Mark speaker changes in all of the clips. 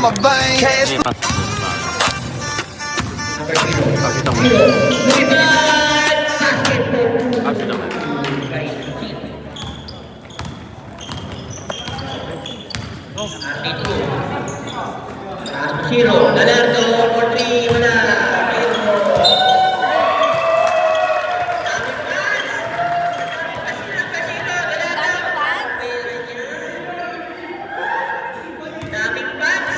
Speaker 1: my veins. Cash
Speaker 2: Zero, Galardo, for 3, wala. Daming pass.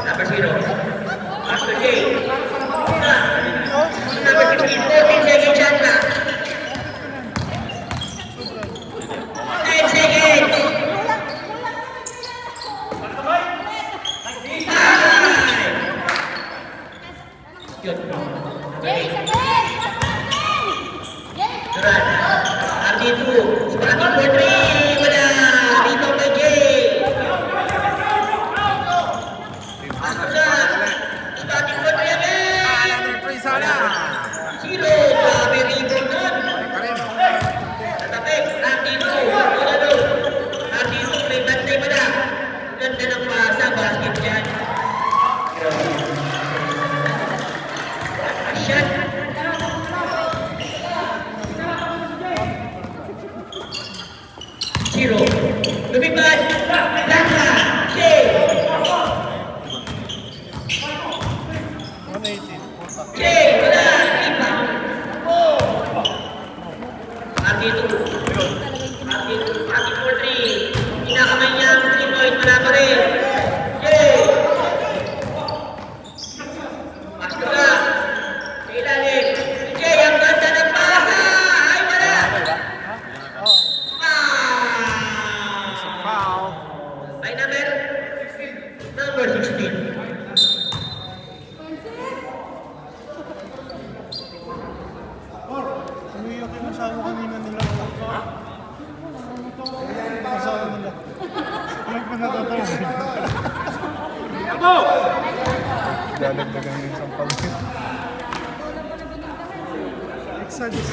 Speaker 2: Number 0. Master J. Number 15, 14 seconds shot na. 10 seconds. Yun. Duran. RD2. Starting for 3. Wala. Dito kay Jay. Pasok na. Starting for 3 again. Zero. Grabe rebound nun. Tatapik. RD2. Wala doon. RD2. May bantay pa na. Ganda ng pasa. Basket dyan. Shot. Zero. Lumipad. Lata. Jay. Jay. Wala. Ipa. RD2. RD2 for 3. Pinakamay niya ang 3 point. Wala pa rin. Jay. Pasok na. Sa ilalim. Jay, ang ganda ng pasa. Ay, wala. By number 16.
Speaker 3: Umiyak yung asawa kanina nila. Asawa nila. Lang pa natatawa. Dadagdagan yung isang pangit. Excited.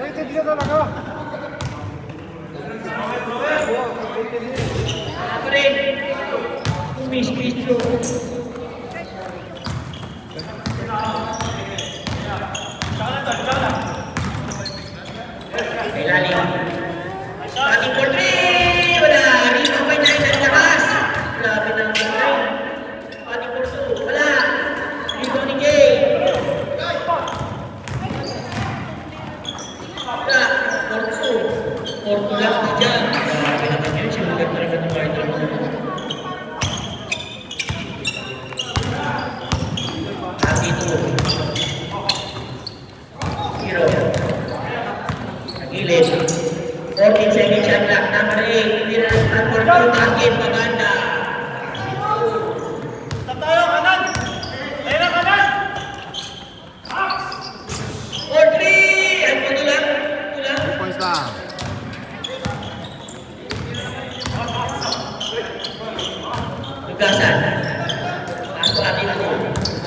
Speaker 3: Rated dia talaga.
Speaker 2: Ako rin. Umis-piso. Ilalim. Starting for 3. Wala. Rito pa niya sa labas. Grabe ng mga. Starting for 2. Wala. Rito ni Jay. Wala. For 2. For 2 lang na dyan. Grabe naman yun. Sinulat na rin ng mga ito. RD2. Zero. Gilid. 14 second shot clock. Number 8. Tira ng for 2. Basket. Maganda. For 3. Ay, ito lang. Ito lang.
Speaker 3: Points lang.
Speaker 2: Tugasan. Pasok natin ako.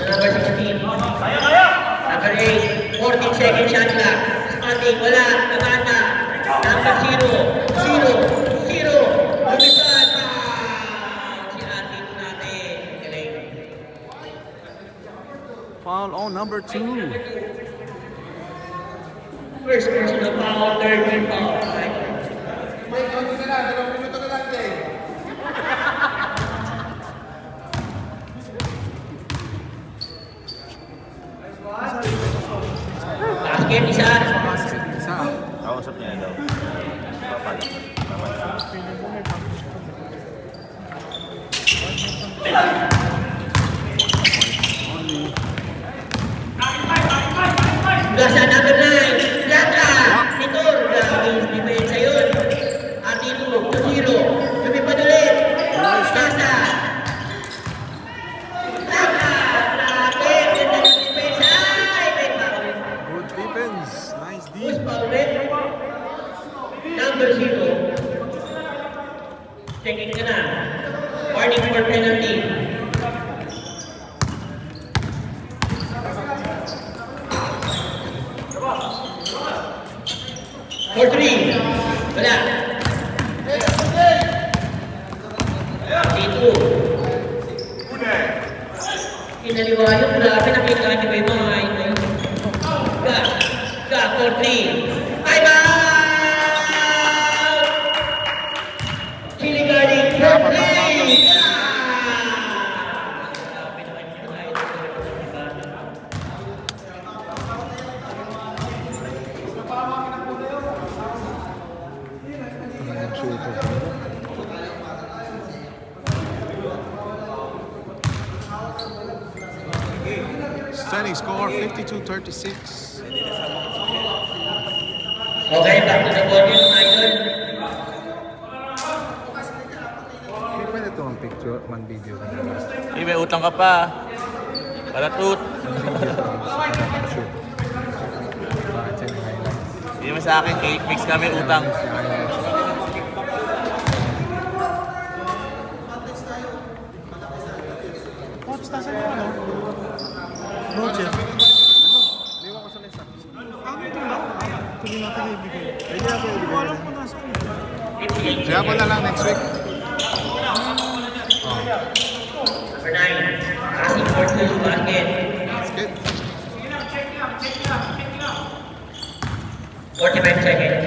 Speaker 2: Number 16. Number 8. 14 second shot clock. Spotting. Wala. Maganda. Number 0. 0. 0. Lumipad. Si atin natin. Galing.
Speaker 3: Foul on number 2.
Speaker 2: First personal foul. Third team foul. Basket isa.
Speaker 4: Kausap niya daw.
Speaker 2: Tugasan number 9. Yaka. Nitor. Grabe yung depensa yun. RD2. 2-0. Lumipad ulit. Tugasan. Yaka. Grabe. Ganda ng depensa. Ay, may foul.
Speaker 3: Good defense. Nice
Speaker 2: Who's
Speaker 3: deep.
Speaker 2: foul rin? Number 0. Checking ka na. Warning for penalty. Sigo. Kinaliwayog, grabe, nakita niyo ba yung mga idol? Ga, for 3. Time out! Chili garlic, for 3!
Speaker 3: Standing score 52-36.
Speaker 2: Okay, back to the podium, mga idol.
Speaker 3: Hindi pwede ito ang picture, man video ka na.
Speaker 4: May utang ka pa. Palatut.
Speaker 3: Shoot. Bakit siya highlights?
Speaker 4: Hindi mo sa akin, 8 mix kami utang.
Speaker 3: Coach, tasan yung ano? Roger. Liwan ko sa lista. Ano ito ba? Tuloy natin ibigay. Pwede natin ibigay. Alam ko nasa. Kaya po na lang next week.
Speaker 2: Number 9, passing for 2, basket.
Speaker 3: Basket.
Speaker 2: 45 seconds.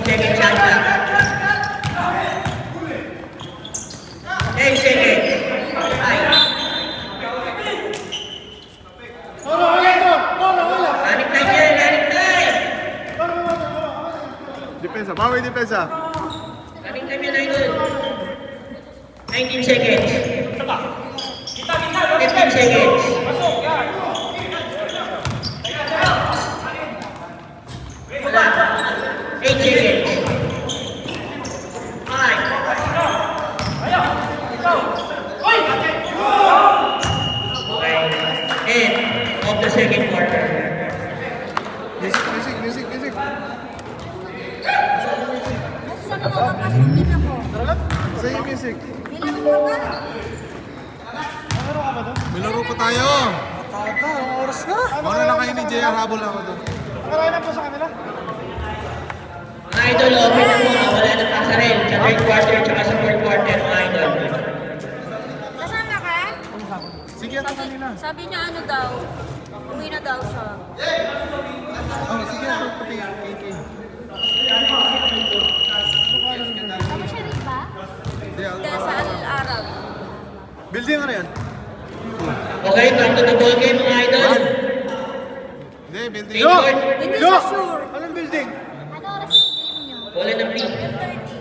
Speaker 2: Second shot clock. 10 seconds. Panic time yan, panic time.
Speaker 3: Depensa, bawi depensa.
Speaker 2: Panic time yan, idol. 19 seconds. 15 seconds. Wala. 8 seconds. 5. Okay. End of the second quarter.
Speaker 3: Music.
Speaker 1: Saan mo makakasukin ako?
Speaker 3: Sa yung music.
Speaker 1: Bilang mo ba?
Speaker 3: May laro pa tayo. Tata, ang oras na. Mauna na kayo ni JR, habol ako doon. Nakarayan na po sa kanila.
Speaker 2: Mga idol, open na po. Wala na pasarel sa third quarter at sa fourth quarter, mga idol.
Speaker 1: Kasama ka?
Speaker 3: Sige, ito kanila.
Speaker 1: Sabi niya ano daw, uwi na daw siya.
Speaker 3: Oh, sige, ito pati. KK.
Speaker 1: Sabi siya rin ba? Hindi, sa Al-Arab.
Speaker 3: Building ano yan?
Speaker 2: Okay, back to the ball game, mga idol.
Speaker 3: Hindi, building.
Speaker 2: Yo!
Speaker 1: Hindi siya sure.
Speaker 3: Anong building?
Speaker 1: Ano oras yung game niyo?
Speaker 2: Wala ng pink.
Speaker 1: 12:30.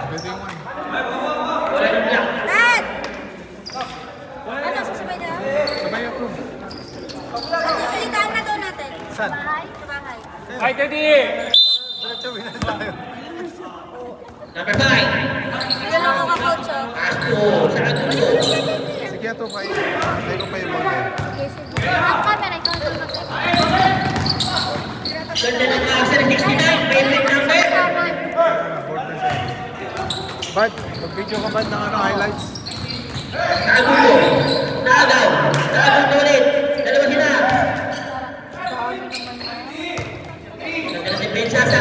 Speaker 3: Building 1.
Speaker 2: Wala ng black.
Speaker 1: Dad! Ano, sasabay na?
Speaker 3: Sabay ako.
Speaker 1: Pagkakalitaan na daw natin.
Speaker 3: Saan?
Speaker 1: Sa bahay? Sa bahay.
Speaker 4: Ay, Daddy!
Speaker 3: Diretso, wala tayo.
Speaker 2: Number 5.
Speaker 1: Bigyan ako ka-coach, oh.
Speaker 2: Pass to sa Agundo.
Speaker 3: Sige, ito pa. Tayo ko pa yung ball.
Speaker 1: Okay, sige. Ang camera, ikaw ang mag-
Speaker 2: Ganda ng passer, 69. Favorite number.
Speaker 3: Bad, mag-video ka ba ng ano, highlights?
Speaker 2: Sa Agundo. Naagaw. Sa Agundo ulit. Dalawa sila. Ganda na si Ben Sasa.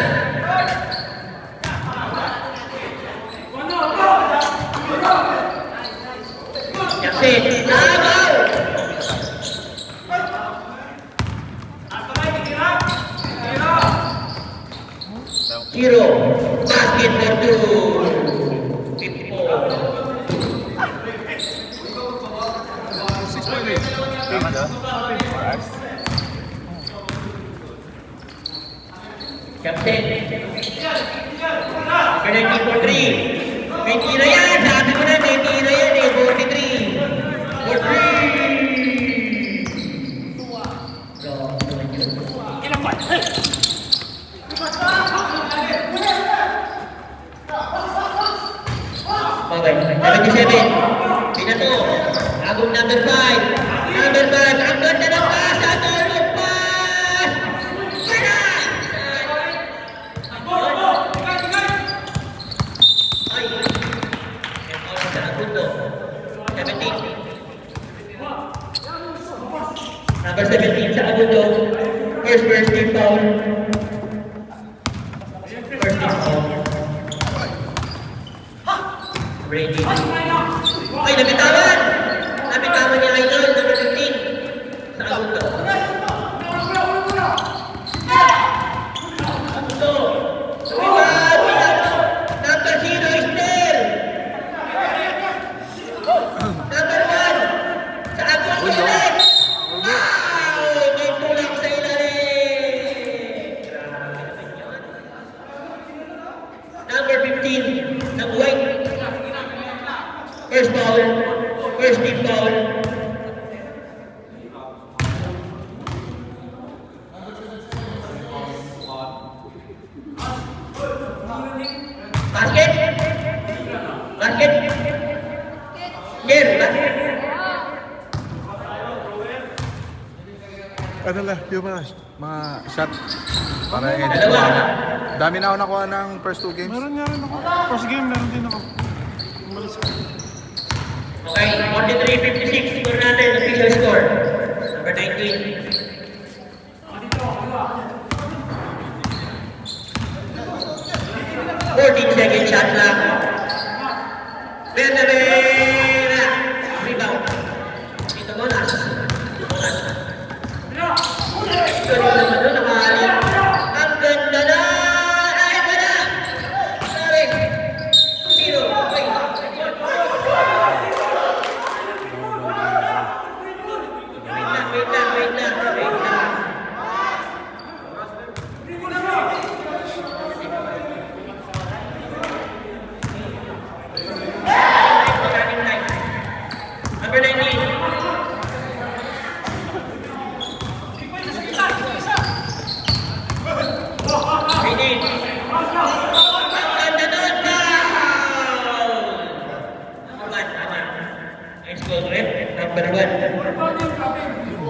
Speaker 2: Jackson. Naagaw. Zero. Basket for 2.
Speaker 3: 6.8.
Speaker 4: Tama daw?
Speaker 2: Captain. Penalty for 3. May tira yan. Sabi ko na may tira yan eh. 43. For 3. Okay. 77. Pinato. Agong number 5. Number 5. Ang ganda ng pass. Atulog pass. Wala. Ay. Sa Agundo. 17. Number 17 sa Agundo. First team foul. First team foul. Brady. Ay, nabitawan! Nabitawan niya Idol, number 15. Sa Agundo. Agundo. Lumipat! Number 0 is there! Number 1! Sa Agundo ulit! Wow! May tulak sa ilalim! Number 15, ng white. First foul. First team foul. Basket. Basket. Here, basket.
Speaker 3: Ano lang, yung mga shot. Para
Speaker 2: Dalawa.
Speaker 3: dami na ako nakuha ng first 2 games.
Speaker 5: Meron nga rin ako. First game, meron din ako. Umalis ka.
Speaker 2: Okay, 43-56. Score natin. Official score. Number 19. Second shot lang. Bernabera. Rebound. Ito Monas. Ito rin naman doon. Nakahali. Ang ganda na. Ay, wala. Sorry. 0. Okay. Wait lang. Number 19.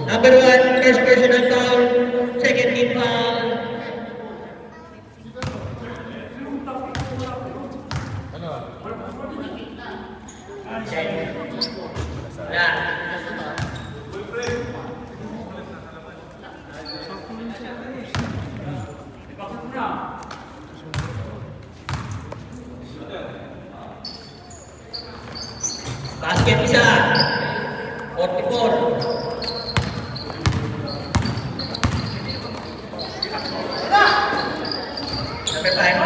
Speaker 2: Number one, first personal foul, second team foul. Basket isa, 44. Number 5.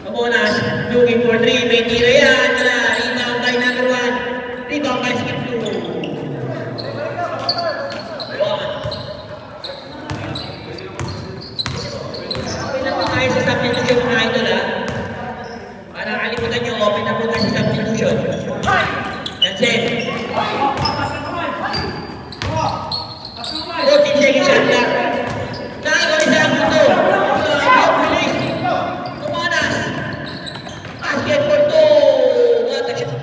Speaker 2: Kamunas, looking for 3, may tira yan. Rebound by number 1. Rebound by skip 2. Okay na po tayo sa substitution mga idol ha. Para kalimutan nyo, open na po tayo sa substitution. Jansen. 14 seconds shot clock. Nakagawa sa Agundo. Release. Kumanas. Basket for 2. What a shot.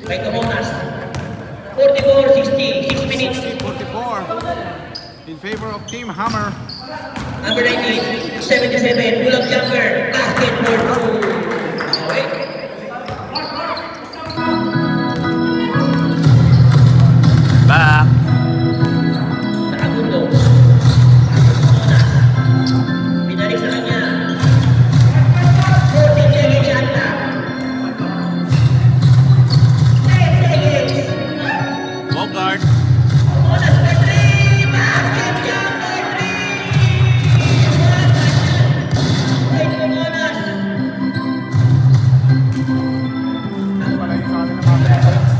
Speaker 2: By Kumanas. 44-60. 6 minutes.
Speaker 3: 44 in favor of Team Hammer.
Speaker 2: Number 19, 77. Pull-up jumper. Basket for 2. Okay.
Speaker 4: Back.
Speaker 2: Sa Agundo. Binalik sa kanya. 14 seconds shot clock. 10 seconds.
Speaker 4: Bogart.
Speaker 2: Kumanas for 3. Basket jumper 3. Ay, Kumanas.
Speaker 3: Ano pala yung sa atin ng mga players?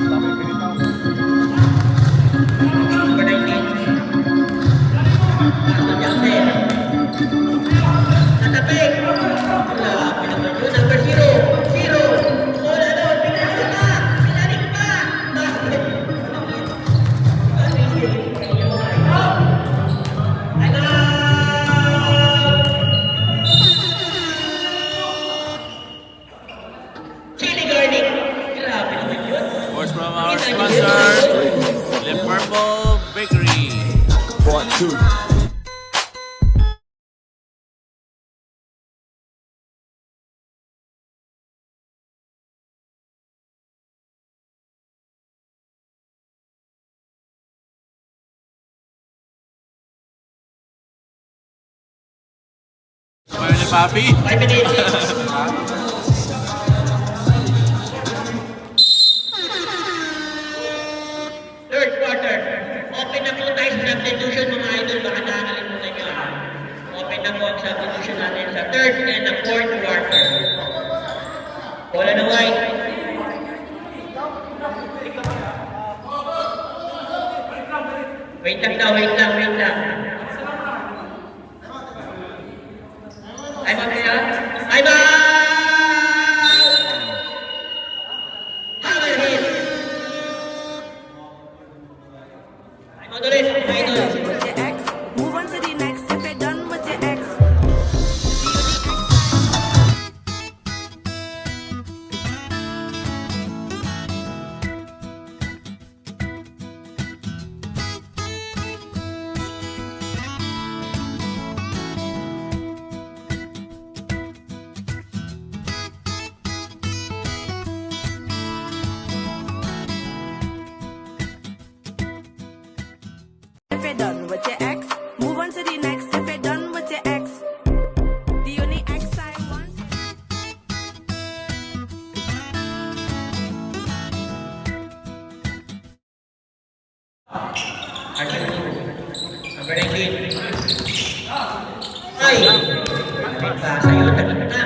Speaker 3: Dami pinitaw.
Speaker 2: Number 19. Pastor Jansen. Natapik. Wala, pinapag yun. Number 0. 0. Wala doon. Pinalik pa. Pinalik pa. Basket. Chili garlic. Grabe naman yun.
Speaker 4: Words from our sponsor, Le Purple Bakery.
Speaker 6: Part 2.
Speaker 4: Papi.
Speaker 2: 5 minutes. Third quarter. Open na po tayo sa substitution mga idol. Baka nakakalimutan nyo. Open na po ang substitution natin sa third and the fourth quarter. Bola na white. Wait lang daw, wait lang. Ay, mamaya. Ay, ba! Hammer hit. Ay, madulis. Ay, madulis.
Speaker 7: With your ex, move on to the next. If you're done with your ex, if you're done with your ex, move on to the next. If you're done with your ex, the only ex I want.
Speaker 2: Number 19. Ay! Pasa yun, naging na.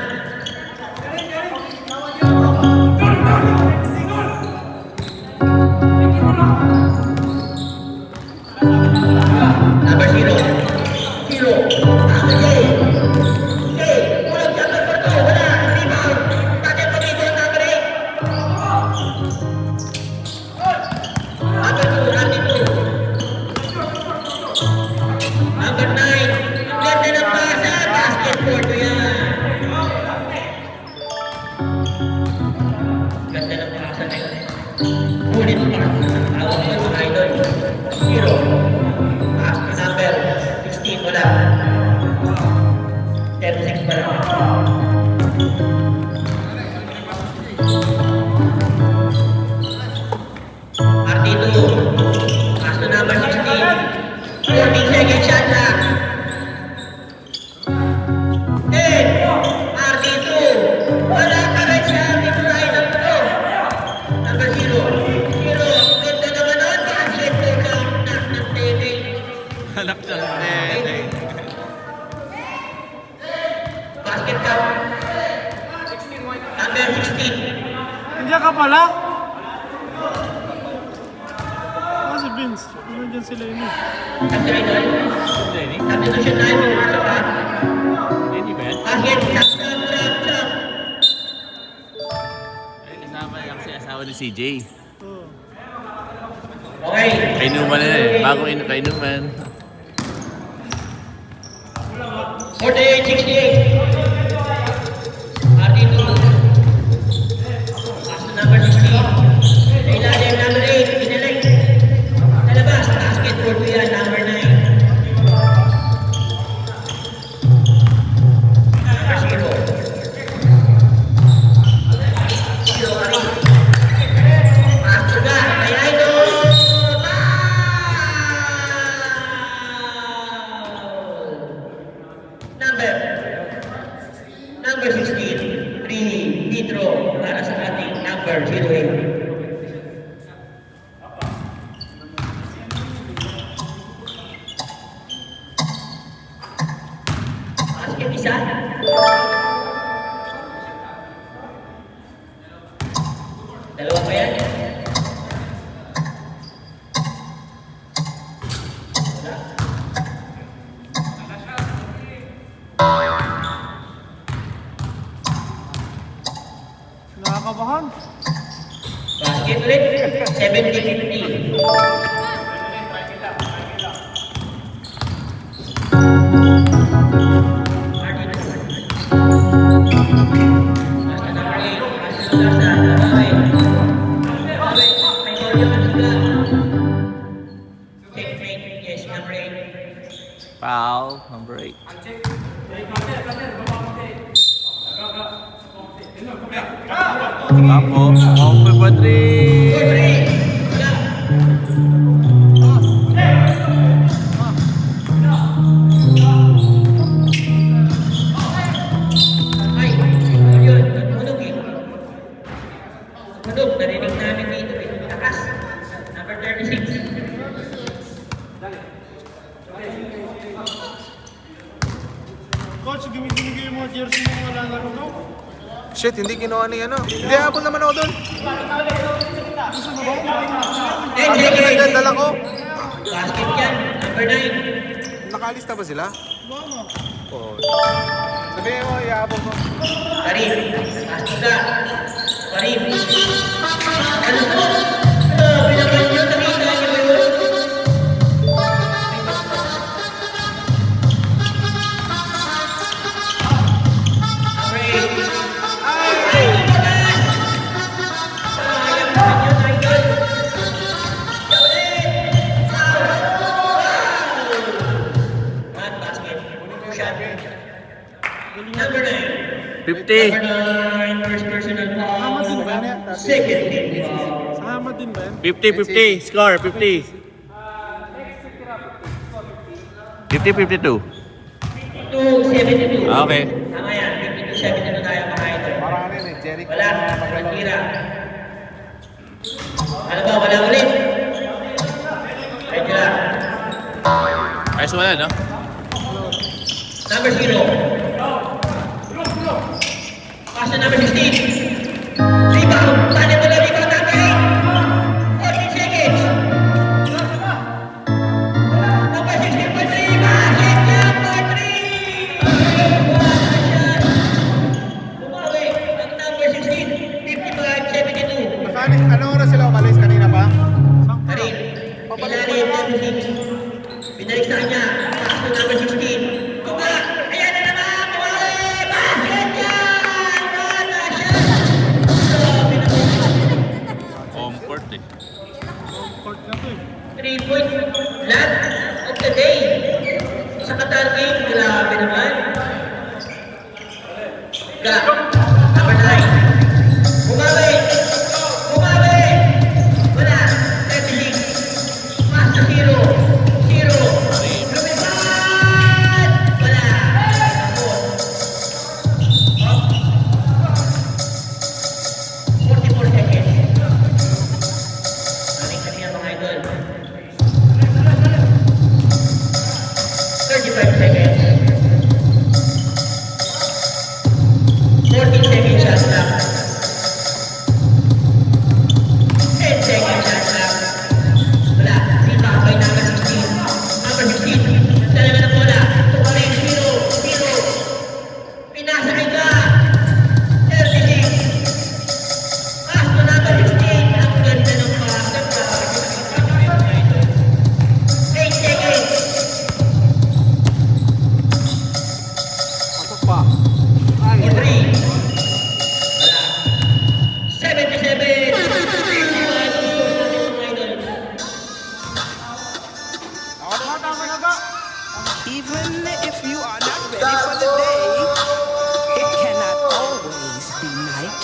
Speaker 2: Number 0. Jay. Walang jagat pa to. Wala. Rebound. Tatay po dito. Number 8. Number 2. Number 9. Ang ganda ng pasa. Basketball ko yan. Ganda ng pasa na yun. Ulit pa. Tawag ko yung mga idol. 0. Number 16 wala. 36 pa lang. RD2. Pass to number 16. 14 seconds shot lang. 10. RD2. Wala ka rin siya. Dito na ilang to. Number 0. Ganda naman nun. Basketball ka. Knock ng table.
Speaker 4: Anak siya. Eh.
Speaker 2: Basket count. Number 16.
Speaker 5: Nandiyan ka pala? Ah, si Vince. Nandiyan sila yun eh.
Speaker 2: After ito,
Speaker 4: Lenny?
Speaker 2: substitution time. Pumasok ka.
Speaker 4: Lenny ba yan?
Speaker 2: Basket. Chop.
Speaker 4: Ay, kasama niya kasi asawa ni CJ.
Speaker 5: Oo.
Speaker 2: Okay.
Speaker 4: Kainuman na eh. Bagong kainuman.
Speaker 2: 48-68. RD2. Pass to number 16. Sa ilalim, number 8. Pinalay. Sa labas, basketball ko yan, number 9. Number 0. 0 ka rin. Pass to ka. Kay Idol. Number 16, free throw para sa ating number 08. Basket isa. Dalawa pa yan.
Speaker 5: Nakakabahan.
Speaker 2: Basket ulit, 70-50.
Speaker 4: Foul, number 8. Tapo, open pa 3.
Speaker 5: Coach, binigay mo jersey ng wala na rin, no?
Speaker 3: Shit, hindi kinuha ni ano. Hindi, habol naman ako doon. Ang pinagdala dala ko.
Speaker 2: Basket yan, number 9.
Speaker 3: Nakalista ba sila? Oo. Sabihin mo, iabol ko.
Speaker 2: Karim, pasok ka. Karim. Ano po? Pinagal nyo, nakita nyo yun. Number 8. Sayang naman yun, idol. One basket. Shot. Number 9.
Speaker 4: 50.
Speaker 2: Number 9, first personal foul. Second team foul.
Speaker 5: Sa Hamad din ba yan?
Speaker 4: 50-50. Score, 50. 50-52.
Speaker 2: 2-72.
Speaker 4: Okay.
Speaker 2: Tama yan, 52-72 tayo mga idol.
Speaker 3: Parang ano yun eh, Jericho.
Speaker 2: Wala, matira. Ano ba, wala ulit? Ready lang.
Speaker 4: Ayos wala, no?
Speaker 2: Number 0. Pass na number 16. Rebound. Tanya mo lang, rebound natin. 14 seconds. Number 16 for 3. Basket lang for 3. Bumawi. Ang number 16. 55-72.
Speaker 3: Ano oras sila umalis kanina pa?
Speaker 2: Karin. Pinalim number 6. Binalik sa kanya. Pass to number 16. Kuba. Ayan na naman. Bumawi. Basket yan. Wala siya. Grabe naman.
Speaker 4: Home court eh.
Speaker 5: Court na to eh.
Speaker 2: 3-point lot of the day. Sa Qatar game, grabe naman. Ga, number 9. Bumawi! Bumawi! Wala, 36. Pass to 0. 0. Lumipad! Wala. Ako. 44 seconds. Maling kanina mga idol. 35 seconds. 14 seconds shot clock. 10 seconds shot clock. Wala. Rebound by number 16. Number 16. Dalawa na bola. Tumaling. 0. Pinasa kay Ga. 36. Pass to number 16. Ang ganda ng pass. Ang ganda. 8 seconds.
Speaker 3: Pasok pa.
Speaker 2: For 3. Wala. 77. 51.
Speaker 7: Even if you are not ready for the day, it cannot always be night.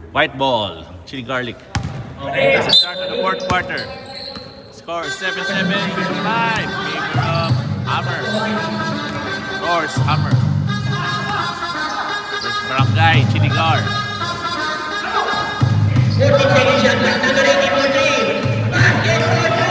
Speaker 4: White ball. Chili garlic. That's the start of the fourth quarter. Score 7-7. 55. Favor of Hammer. Scores Hammer. First barangay. Chili Gar.
Speaker 2: 14 seconds shot clock. Number 18 for 3. Basket for 3.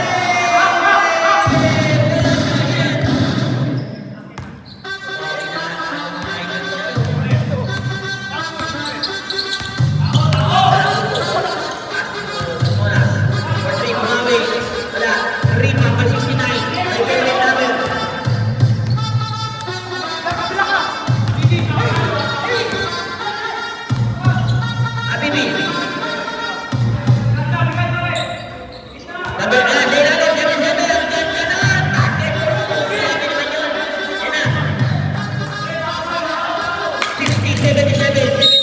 Speaker 2: Bumawi. Wala. Rebound by 69. May favorite number. Habibi. Number 77. 60-77.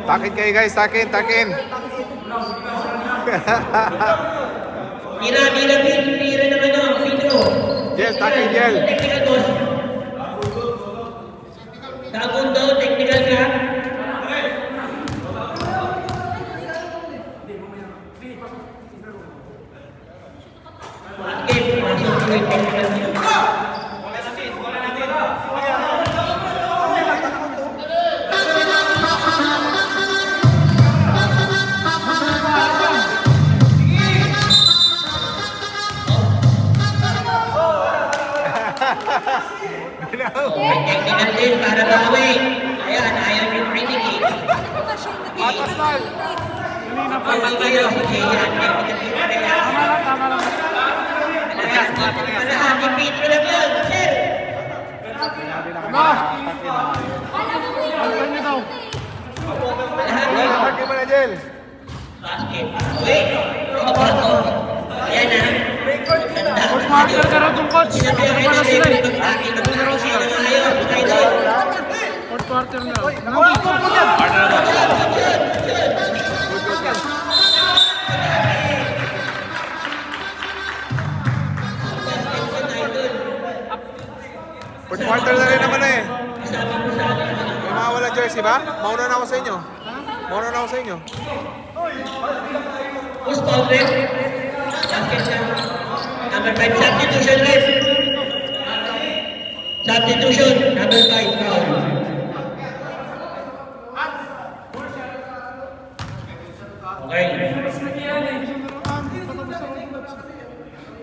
Speaker 3: Takin kayo guys, takin.
Speaker 2: Mira naman o, Pedro.
Speaker 3: Jel, takin Jel.
Speaker 2: Technical boss. Segundo, technical ka. Bakit? Masuk ko yung technical niya. Technical din para bawi. Ayan, ayaw yung pinigil.
Speaker 3: Atas lang.
Speaker 2: Kapag kayo, sige yan. Technical din kaya.
Speaker 5: Tama lang.
Speaker 2: Malahati Pedro lang yun, sir.
Speaker 5: Ano niyo daw?
Speaker 2: Malahati.
Speaker 3: Takin mo na Jel.
Speaker 2: Basket. Wait. Ayan na. Ganda.
Speaker 5: Coach Marker ka raw dun, coach.
Speaker 2: Sinabi
Speaker 5: Ano
Speaker 2: ang
Speaker 5: pala sila eh?
Speaker 2: Sila.
Speaker 5: Coach Marker na.
Speaker 4: Partner na daw.
Speaker 3: Fourth quarter na rin naman eh. May mga walang jersey ba? Mauna na ako sa inyo.
Speaker 2: Who's foul ref? Basket na. Number 5, substitution ref. Substitution, number 5, foul. Okay.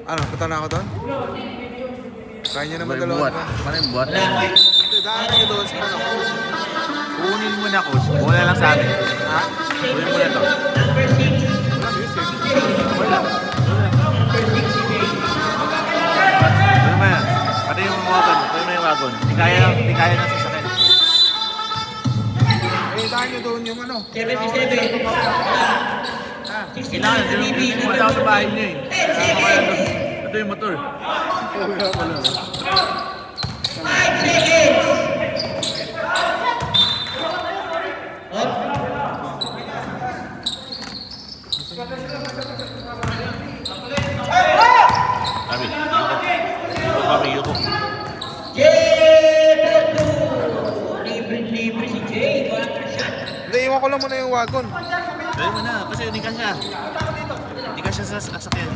Speaker 3: Ano, punta na ako doon? Kaya nyo naman dalawa.
Speaker 4: Buhat. Paano yung buhat?
Speaker 2: Wala.
Speaker 3: Daan nyo doon sa ano.
Speaker 4: Kunin mo na, coach. Bola lang sa akin.
Speaker 3: Ha?
Speaker 4: Kunin mo na to.
Speaker 2: Number 6.
Speaker 3: Wala music.
Speaker 4: Kunin mo yan. Pati yung wagon. Kunin mo yung wagon. Di kaya na sasakyan.
Speaker 3: Eh, daan nyo doon yung ano.
Speaker 2: 77.
Speaker 4: Kailangan, hindi mo tao sa bahay niyo eh. Ito yung motor.
Speaker 2: 5 seconds. Up.
Speaker 4: Yuko.
Speaker 2: Jay Boto. Libre si Jay. Walang shot.
Speaker 3: Hindi, iwan ko lang muna yung wagon.
Speaker 4: Dali mo na, kasi hindi ka siya. Hindi ka siya sa sasakyan.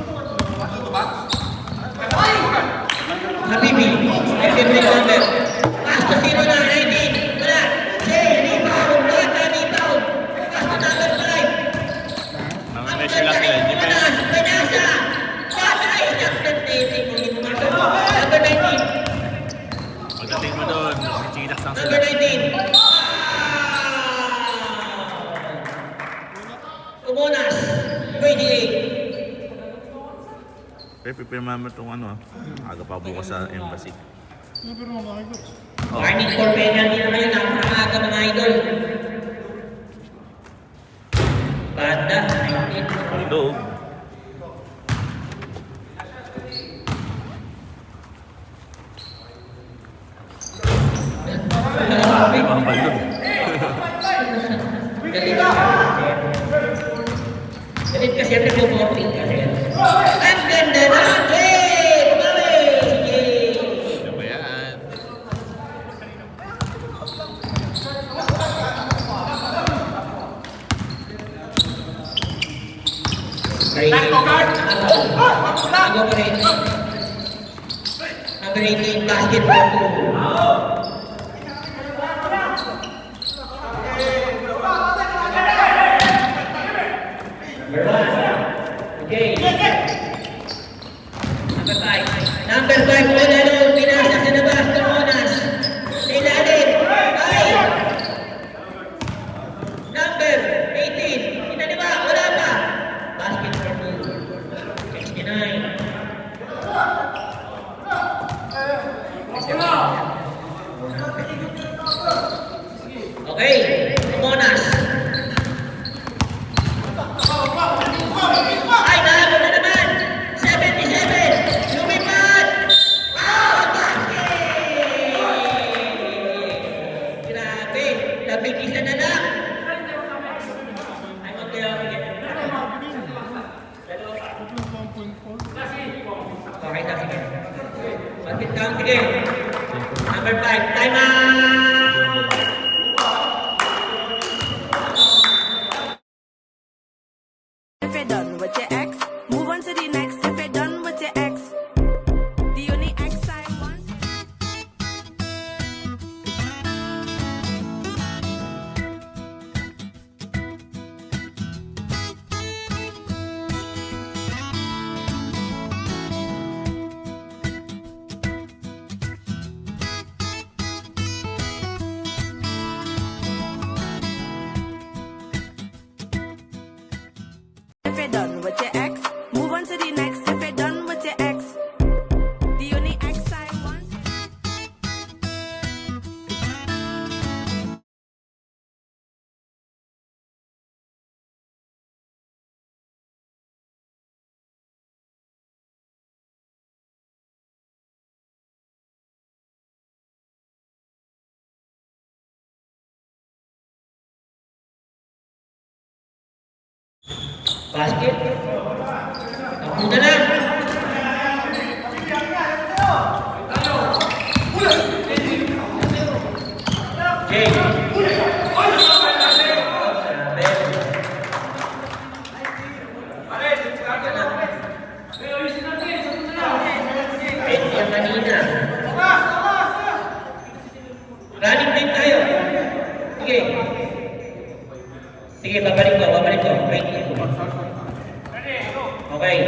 Speaker 2: Habibi. Every number. Pass to 0 na. 19. Wala. Jay, rebound. Bata, rebound. Pass to number 5.
Speaker 4: Ang measure lang sila. Hindi pa yun.
Speaker 2: Panasa. Bata ay nagtating. Number 19.
Speaker 4: Pagdating mo doon, chichinas lang sila.
Speaker 2: Number 19. Umunas. 28.
Speaker 4: Pero pipirma mo itong ano, aga pa bukas sa embassy.
Speaker 5: Pero mga coach.
Speaker 2: Warning for penalty na kayo. Napakaaga mga idol. Banda. 19.
Speaker 4: Ito. Ang balon.
Speaker 2: Galit kasi ang nag-voting kasi. Ang ganda na! Hey! Bumawi! Sige!
Speaker 4: Ano ba yan?
Speaker 2: Ako pa rin. Number 18, basketball. Okay. Number 5, Manalo, pinasa sa labas, Toronas. Sa ilalim, 5. Number 18, inaniba, wala pa. Basket for 2. 69. Okay, Toronas. Ay, nahabol na naman! 77! Lumipad! Out! Basket! Grabe! Labing isa na lang! Sit down, sige. Number 5, time out!
Speaker 7: If you're done with your ex, move on to the next. If you're done with your ex, the only ex I want. If you're done with your ex, move on to the next. If you're done with your ex, the only ex I want.
Speaker 2: Basket. Takbo na lang. Jay. Pwede yan kanina. Running time tayo. Sige. Sige, babalik ko. Wait. Okay.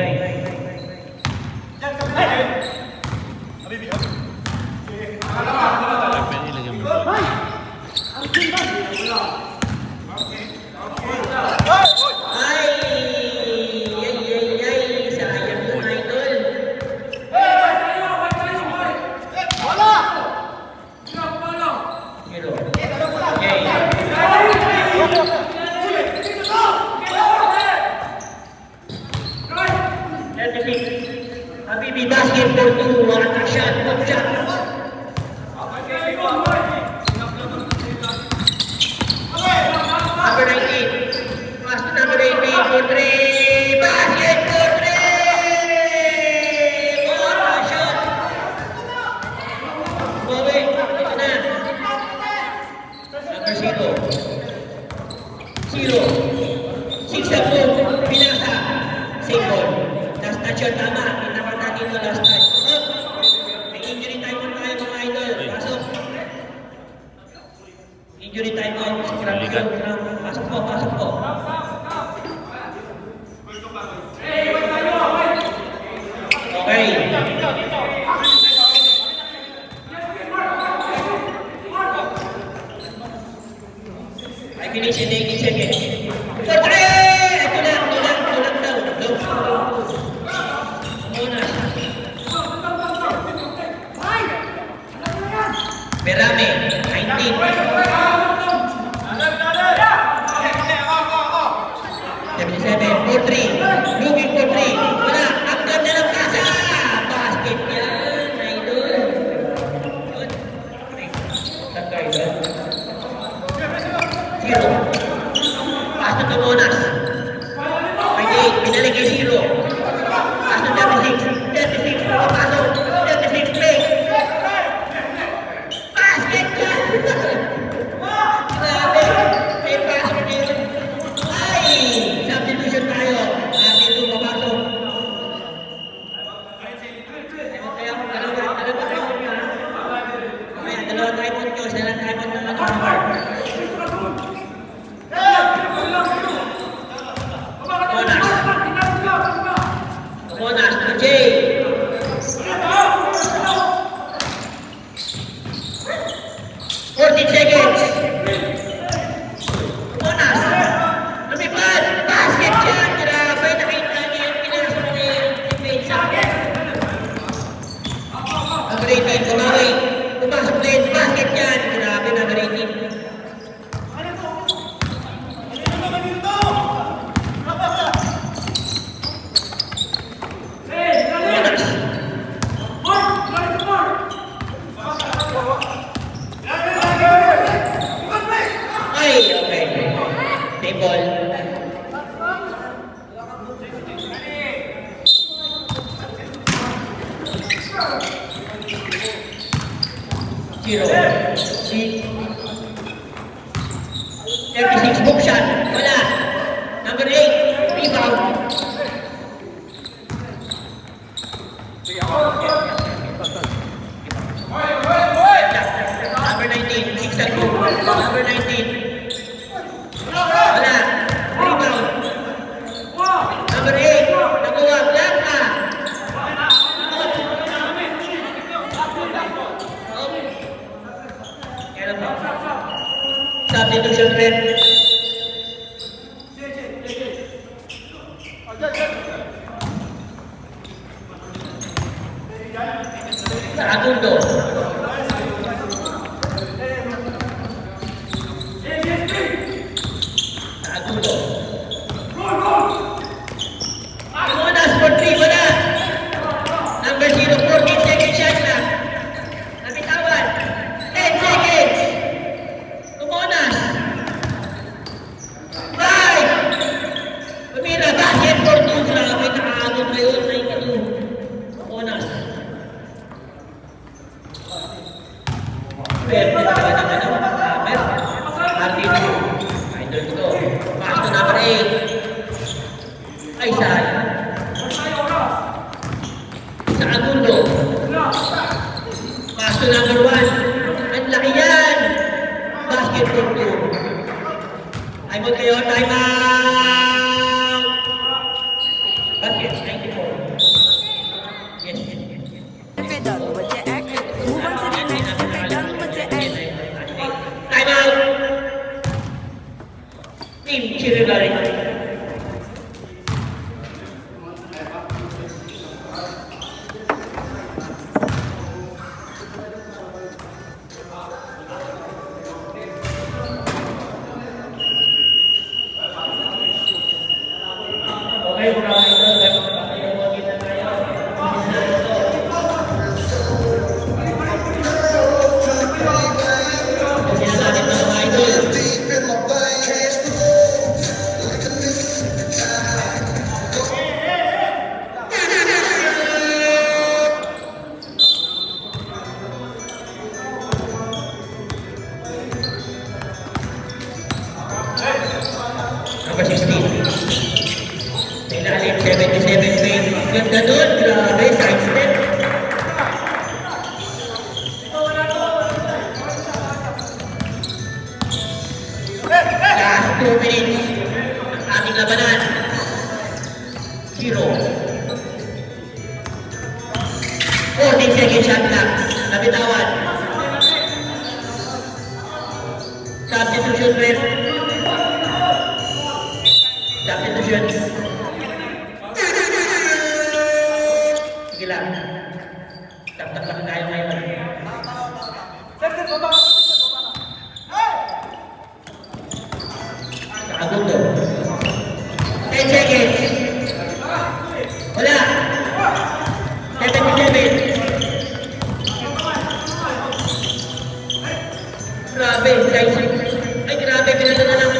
Speaker 4: Ilagay mo.
Speaker 2: Ay, sayang yung idol. Hero. Okay. Habibi basketball to one shot, one shot. Number 19. Pass to number 18 for 3. Basket for 3. One shot. Bobby, ito na. Number 0. 6 na po. Pinasa. Same ball. Last touch yun, tama. Inaman natin yung last touch. Up! May injury time on tayo mga idol. Pasok. Injury time on. Pasok po. Okay. I finish in 18 seconds. For 3! Ito lang daw. Berame, 77, 4-3, looking for 3, wala, ang ganda ng kasa, basket yan, idol. Good. Takay ba? 0. Pass to Monas. 28, pinalik kay 0. Pass to 36, papasok, 36, play. Basket yan! Grabe! May pasok din. Ay! Substitution tayo. Dito papasok. Kaya kung dalawa tayo nyo. Kaya dalawa tayo nyo. Sila tayo nyo na cover. Monas to Jay. 14 seconds. Monas. Lumipad. Basket yan. Grabe. Nakita niyo yung pinasok niya yung defense. Number 18. Kumawi. Pumasok din. Basket yan. Grabe. Number 18. 36 book shot. Wala. Number 8. Rebound. Number 19. 6 and 2. Number 19. Wala. Rebound. Number 8. Nakuha. Blanca. Substitution red. Agundo. Agundo. Monas for 3, wala. Number 0, 14 second shot na. Nabitawan. 10 seconds. Monas. 5. Pumira, basket for 2. Grabe, nakaagod na yun. 9-2. Monas. Pwede ba naman ang hammer? Martin. Idol ko to. Pass to number 8. Ay, sayang. Sa Agundo. Pass to number 1. Ang laki yan. Basket for 2. Time out kayo. Time out. Basket. 94. Yes.
Speaker 7: If you're done with your act, move on to the next. If you're done with your act,
Speaker 2: Time out. Team Chirigari. Okay, mga idol, makakailangan na tayo. Yan natin mga idol. Number 16. Ilalim, 77 feet. Ganda nun, grabe, side step. Last 2 minutes. Ang ating labanan. 0. 14 second shot lang. Nabitawan. Substitution red. Substitution. Sige lang. Tap-tap lang tayo ngayon. Agundo. 10 seconds. Wala. 77. Grabe, guys. Ay, grabe, pinala na lang.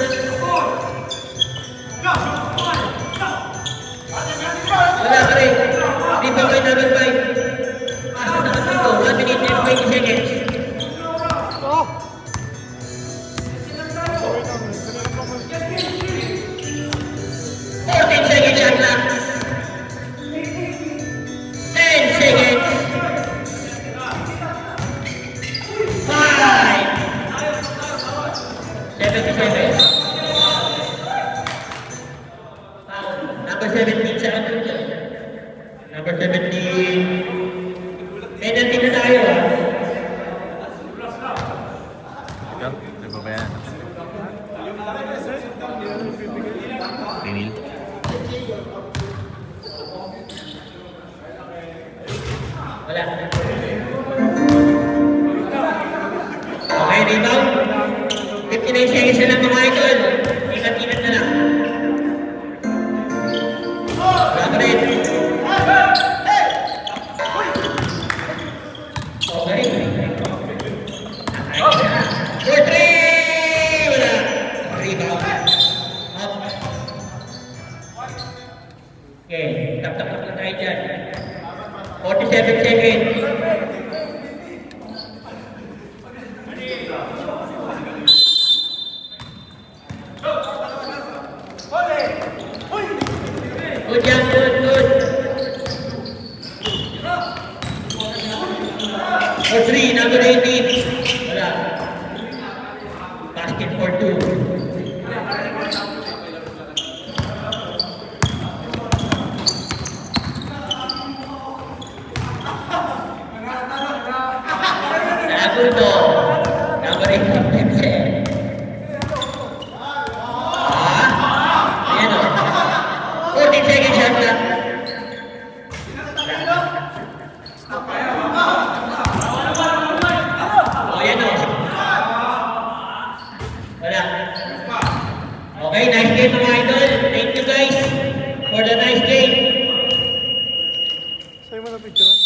Speaker 2: Wala ka rin. Di ba kayo number 5? Pasa sa Agundo. 1 minute and 20 seconds. Second shot lang. 10 seconds. 5. 77. Number 17 sa Agundo. Number 17. Penalty na tayo.
Speaker 4: Ikaw, ano ba ba yan? Pinil.
Speaker 2: Wala. Okay, rebound. 59 seconds na lang mga idol. Ingat-ingat na lang. Grab red. Okay. For 3! Wala. Rebound. Up. Okay, tap-tap lang tayo dyan. 47 seconds. Basket for two. Nagulto. Number 8 of Pepsi. Ayan o. 14 seconds shot clock. Ayan o. Wala. Okay, nice game mga idol. Thank you guys for the nice game.
Speaker 3: Sa'yo mo na picture.